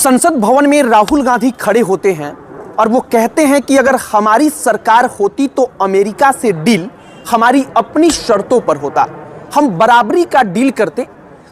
संसद भवन में राहुल गांधी खड़े होते हैं और वो कहते हैं कि अगर हमारी सरकार होती तो अमेरिका से डील हमारी अपनी शर्तों पर होता, हम बराबरी का डील करते।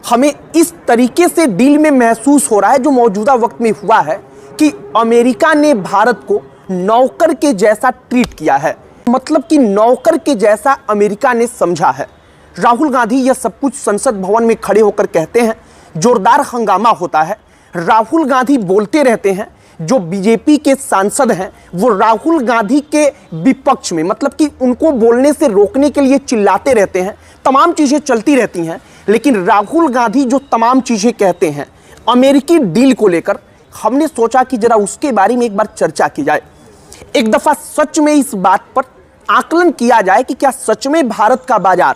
हमें इस तरीके से डील में महसूस हो रहा है जो मौजूदा वक्त में हुआ है कि अमेरिका ने भारत को नौकर के जैसा ट्रीट किया है, मतलब कि नौकर के जैसा अमेरिका ने समझा है। राहुल गांधी यह सब कुछ संसद भवन में खड़े होकर कहते हैं, जोरदार हंगामा होता है। राहुल गांधी बोलते रहते हैं, जो बीजेपी के सांसद हैं वो राहुल गांधी के विपक्ष में, मतलब कि उनको बोलने से रोकने के लिए चिल्लाते रहते हैं। तमाम चीज़ें चलती रहती हैं, लेकिन राहुल गांधी जो तमाम चीज़ें कहते हैं अमेरिकी डील को लेकर, हमने सोचा कि जरा उसके बारे में एक बार चर्चा की जाए। एक दफ़ा सच में इस बात पर आकलन किया जाए कि क्या सच में भारत का बाजार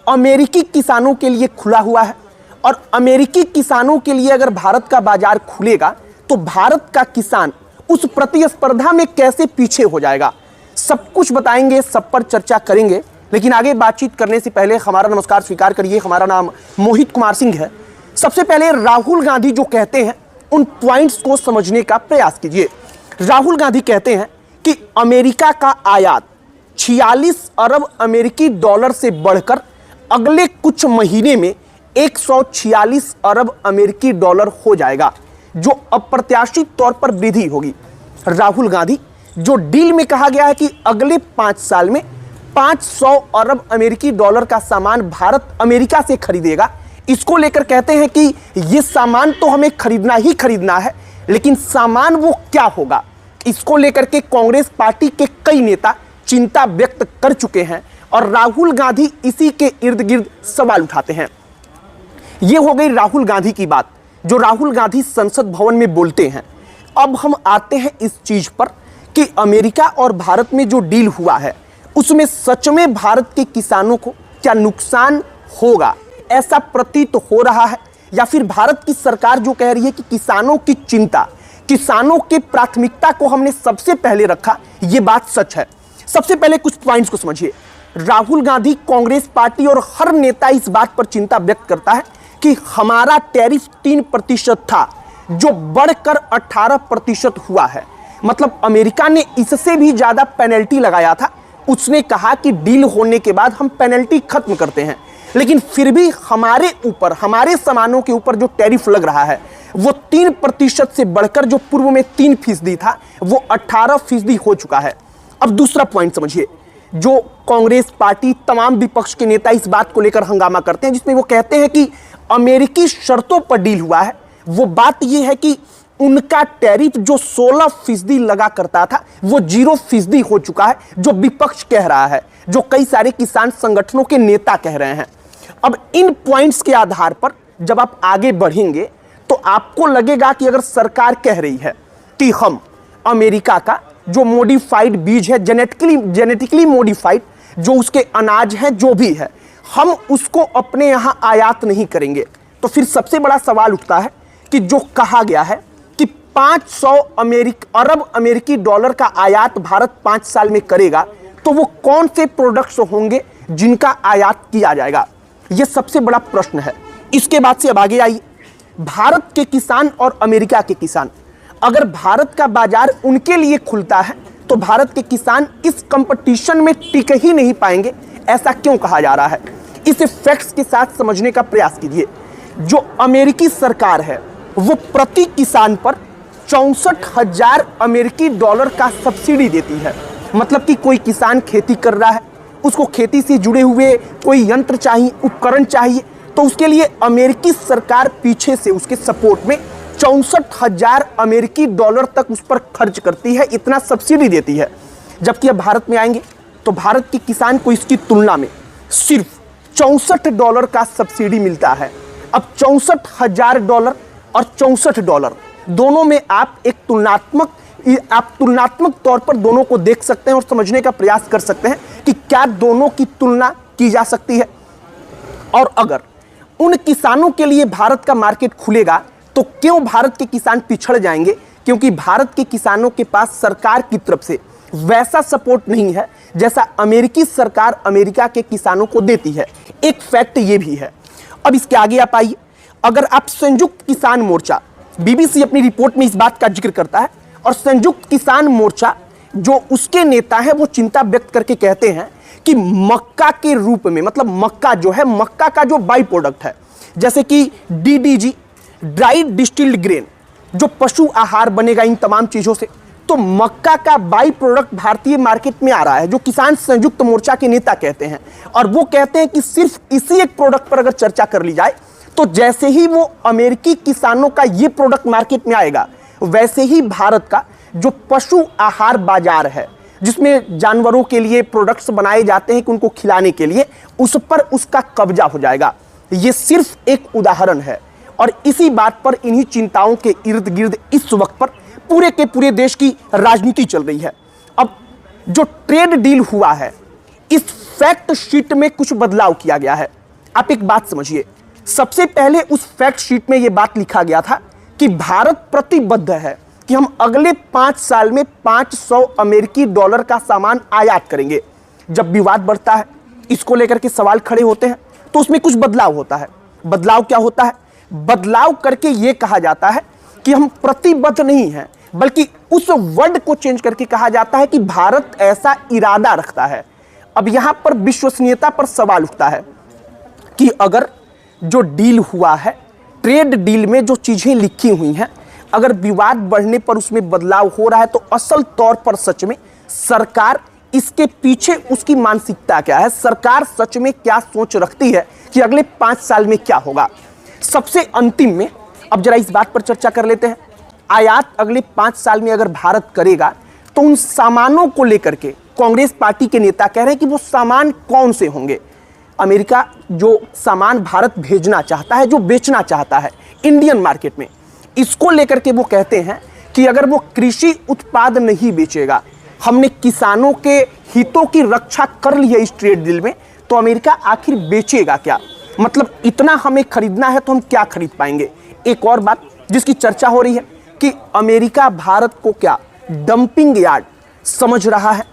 अमेरिकी किसानों के लिए खुला हुआ है, और अमेरिकी किसानों के लिए अगर भारत का बाजार खुलेगा तो भारत का किसान उस प्रतिस्पर्धा में कैसे पीछे हो जाएगा। सब कुछ बताएंगे, सब पर चर्चा करेंगे। लेकिन आगे बातचीत करने से पहले हमारा नमस्कार स्वीकार करिए। हमारा नाम मोहित कुमार सिंह है। सबसे पहले राहुल गांधी जो कहते हैं उन पॉइंट्स को समझने का प्रयास कीजिए। राहुल गांधी कहते हैं कि अमेरिका का आयात 46 अरब अमेरिकी डॉलर से बढ़कर अगले कुछ महीने में 146 अरब अमेरिकी डॉलर हो जाएगा, जो अप्रत्याशित तौर पर वृद्धि होगी। राहुल गांधी जो डील में कहा गया है कि अगले 5 साल में 500 अरब अमेरिकी डॉलर का सामान भारत अमेरिका से खरीदेगा, इसको लेकर कहते हैं कि यह सामान तो हमें खरीदना ही खरीदना है, लेकिन सामान वो क्या होगा, इसको लेकर के कांग्रेस पार्टी के कई नेता चिंता व्यक्त कर चुके हैं और राहुल गांधी इसी के इर्द गिर्द सवाल उठाते हैं। ये हो गई राहुल गांधी की बात, जो राहुल गांधी संसद भवन में बोलते हैं। अब हम आते हैं इस चीज पर कि अमेरिका और भारत में जो डील हुआ है उसमें सच में भारत के किसानों को क्या नुकसान होगा, ऐसा प्रतीत हो रहा है, या फिर भारत की सरकार जो कह रही है कि किसानों की चिंता, किसानों के प्राथमिकता को हमने सबसे पहले रखा, ये बात सच है। सबसे पहले कुछ पॉइंट्स को समझिए। राहुल गांधी, कांग्रेस पार्टी और हर नेता इस बात पर चिंता व्यक्त करता है कि हमारा टैरिफ 3% था, जो बढ़कर 18% हुआ है। मतलब अमेरिका ने इससे भी ज्यादा पेनल्टी लगाया था। उसने कहा कि डील होने के बाद हम पेनल्टी खत्म करते हैं, लेकिन फिर भी हमारे ऊपर, हमारे सामानों के ऊपर जो टैरिफ लग रहा है वो 3% से बढ़कर, जो पूर्व में 3% था, वो 18% हो चुका है। अब दूसरा पॉइंट समझिए, जो कांग्रेस पार्टी, तमाम विपक्ष के नेता इस बात को लेकर हंगामा करते हैं, जिसमें वो कहते हैं कि अमेरिकी शर्तों पर डील हुआ है। वो बात यह है कि उनका टैरिफ जो 16% लगा करता था वो 0% हो चुका है, जो विपक्ष कह रहा है, जो कई सारे किसान संगठनों के नेता कह रहे हैं। अब इन पॉइंट्स के आधार पर जब आप आगे बढ़ेंगे तो आपको लगेगा कि अगर सरकार कह रही है कि हम अमेरिका का जो मॉडिफाइड बीज है, जेनेटिकली मॉडिफाइड जो उसके अनाज है, जो भी है, हम उसको अपने यहां आयात नहीं करेंगे, तो फिर सबसे बड़ा सवाल उठता है कि जो कहा गया है कि 500 अरब अमेरिकी डॉलर का आयात भारत 5 साल में करेगा, तो वो कौन से प्रोडक्ट्स होंगे जिनका आयात किया जाएगा, यह सबसे बड़ा प्रश्न है। इसके बाद से अब आगे आइए, भारत के किसान और अमेरिका के किसान, अगर भारत का बाजार उनके लिए खुलता है तो भारत के किसान इस कंपटीशन में टिक ही नहीं पाएंगे। ऐसा क्यों कहा जा रहा है, इसे फैक्ट्स के साथ समझने का प्रयास कीजिए। जो अमेरिकी सरकार है वो प्रति किसान पर 64,000 अमेरिकी डॉलर का सब्सिडी देती है। मतलब कि कोई किसान खेती कर रहा है, उसको खेती से जुड़े हुए कोई यंत्र चाहिए, उपकरण चाहिए, तो उसके लिए अमेरिकी सरकार पीछे से उसके सपोर्ट में 64,000 अमेरिकी डॉलर तक उस पर खर्च करती है, इतना सब्सिडी देती है। जबकि अब भारत में आएंगे तो भारत के किसान को इसकी तुलना में सिर्फ $64 का सब्सिडी मिलता है। अब $64,000 और $64 दोनों में आप तुलनात्मक तौर पर दोनों को देख सकते हैं और समझने का प्रयास कर सकते हैं कि क्या दोनों की तुलना की जा सकती है। और अगर उन किसानों के लिए भारत का मार्केट खुलेगा तो क्यों भारत के किसान पिछड़ जाएंगे, क्योंकि भारत के किसानों के पास सरकार की तरफ से वैसा सपोर्ट नहीं है जैसा अमेरिकी सरकार अमेरिका के किसानों को देती है। एक फैक्ट ये भी है। अब इसके आगे आप आइए, अगर आप संयुक्त किसान मोर्चा बीबीसी अपनी रिपोर्ट में इस बात का जिक्र करता है और संयुक्त किसान मोर्चा जो उसके नेता है वो चिंता व्यक्त करके कहते हैं कि मक्का के रूप में, मतलब मक्का जो है, मक्का का जो बाई प्रोडक्ट है जैसे कि डीडीजी, ड्राई डिस्टिल्ड ग्रेन, जो पशु आहार बनेगा इन तमाम चीजों से, तो मक्का का बाई प्रोडक्ट भारतीय मार्केट में आ रहा है, जो किसान संयुक्त मोर्चा के नेता कहते हैं। और वो कहते हैं कि सिर्फ इसी एक प्रोडक्ट पर अगर चर्चा कर ली जाए तो जैसे ही वो अमेरिकी किसानों का ये प्रोडक्ट मार्केट में आएगा, वैसे ही भारत का जो पशु आहार बाजार है, जिसमें जानवरों के लिए प्रोडक्ट्स बनाए जाते हैं कि उनको खिलाने के लिए, उस पर उसका कब्जा हो जाएगा। ये सिर्फ एक उदाहरण है और इसी बात पर, इन्हीं चिंताओं के इर्द गिर्द इस वक्त पर पूरे के पूरे देश की राजनीति चल रही है। अब जो ट्रेड डील हुआ है, इस फैक्ट शीट में कुछ बदलाव किया गया है। आप एक बात समझिए, सबसे पहले उस फैक्ट शीट में यह बात लिखा गया था कि भारत प्रतिबद्ध है कि हम अगले 5 साल में 500 अमेरिकी डॉलर का सामान आयात करेंगे। जब विवाद बढ़ता है, इसको लेकर के सवाल खड़े होते हैं, तो उसमें कुछ बदलाव होता है। बदलाव क्या होता है? बदलाव करके यह कहा जाता है कि हम प्रतिबद्ध नहीं हैं, बल्कि उस वर्ड को चेंज करके कहा जाता है कि भारत ऐसा इरादा रखता है। अब यहां पर विश्वसनीयता पर सवाल उठता है कि अगर जो डील हुआ है, ट्रेड डील में जो चीजें लिखी हुई हैं, अगर विवाद बढ़ने पर उसमें बदलाव हो रहा है, तो असल तौर पर सच में सरकार, इसके पीछे उसकी मानसिकता क्या है, सरकार सच में क्या सोच रखती है कि अगले 5 साल में क्या होगा। सबसे अंतिम में अब जरा इस बात पर चर्चा कर लेते हैं। आयात अगले 5 साल में अगर भारत करेगा, तो उन सामानों को लेकर के कांग्रेस पार्टी के नेता कह रहे हैं कि वो सामान कौन से होंगे। अमेरिका जो सामान भारत भेजना चाहता है, जो बेचना चाहता है इंडियन मार्केट में, इसको लेकर के वो कहते हैं कि अगर वो कृषि उत्पाद नहीं बेचेगा, हमने किसानों के हितों की रक्षा कर ली है इस ट्रेड डील में, तो अमेरिका आखिर बेचेगा क्या? मतलब इतना हमें खरीदना है तो हम क्या खरीद पाएंगे। एक और बात जिसकी चर्चा हो रही है कि अमेरिका भारत को क्या डंपिंग यार्ड समझ रहा है।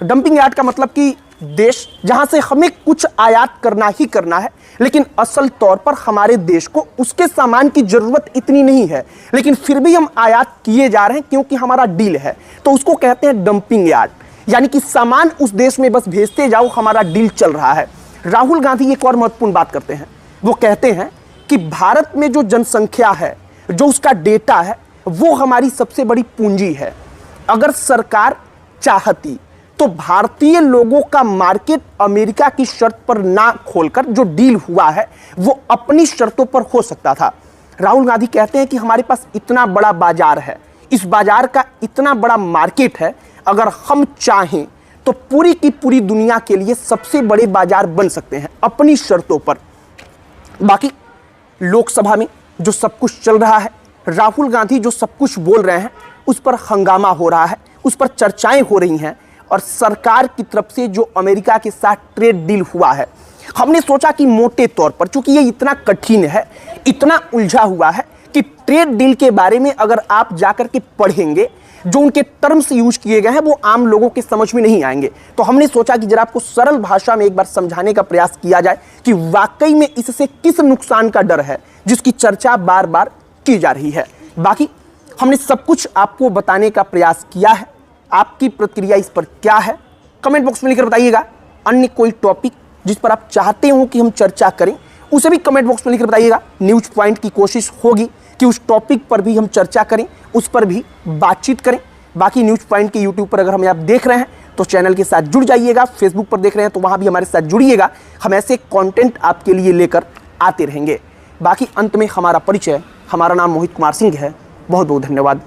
डंपिंग यार्ड का मतलब कि देश जहां से हमें कुछ आयात करना ही करना है, लेकिन असल तौर पर हमारे देश को उसके सामान की जरूरत इतनी नहीं है, लेकिन फिर भी हम आयात किए जा रहे हैं क्योंकि हमारा डील है, तो उसको कहते हैं डंपिंग यार्ड। यानी कि सामान उस देश में बस भेजते जाओ, हमारा डील चल रहा है। राहुल गांधी एक और महत्वपूर्ण बात करते हैं, वो कहते हैं कि भारत में जो जनसंख्या है, जो उसका डेटा है, वो हमारी सबसे बड़ी पूंजी है। अगर सरकार चाहती तो भारतीय लोगों का मार्केट अमेरिका की शर्त पर ना खोलकर जो डील हुआ है वो अपनी शर्तों पर हो सकता था। राहुल गांधी कहते हैं कि हमारे पास इतना बड़ा बाजार है, इस बाजार का इतना बड़ा मार्केट है, अगर हम चाहें तो पूरी की पूरी दुनिया के लिए सबसे बड़े बाजार बन सकते हैं अपनी शर्तों पर। बाकी लोकसभा में जो सब कुछ चल रहा है, राहुल गांधी जो सब कुछ बोल रहे हैं, उस पर हंगामा हो रहा है, उस पर चर्चाएं हो रही हैं, और सरकार की तरफ से जो अमेरिका के साथ ट्रेड डील हुआ है, हमने सोचा कि मोटे तौर पर, चूंकि ये इतना कठिन है, इतना उलझा हुआ है कि ट्रेड डील के बारे में अगर आप जाकर के पढ़ेंगे, जो उनके टर्म्स यूज किए गए हैं वो आम लोगों के समझ में नहीं आएंगे। तो हमने सोचा कि जरा आपको सरल भाषा में एक बार समझाने का प्रयास किया जाए कि वाकई में इससे किस नुकसान का डर है जिसकी चर्चा बार बार की जा रही है। बाकी हमने सब कुछ आपको बताने का प्रयास किया है। आपकी प्रतिक्रिया इस पर क्या है, कमेंट बॉक्स में लिखकर बताइएगा। अन्य कोई टॉपिक जिस पर आप चाहते हो कि हम चर्चा करें, उसे भी कमेंट बॉक्स में लिखकर बताइएगा। न्यूज़ पॉइंट की कोशिश होगी कि उस टॉपिक पर भी हम चर्चा करें, उस पर भी बातचीत करें। बाकी न्यूज़ पॉइंट के यूट्यूब पर अगर हमें आप देख रहे हैं तो चैनल के साथ जुड़ जाइएगा। फेसबुक पर देख रहे हैं तो वहाँ भी हमारे साथ जुड़िएगा, हम ऐसे कॉन्टेंट आपके लिए लेकर आते रहेंगे। बाकी अंत में हमारा परिचय, हमारा नाम मोहित कुमार सिंह है। बहुत बहुत धन्यवाद।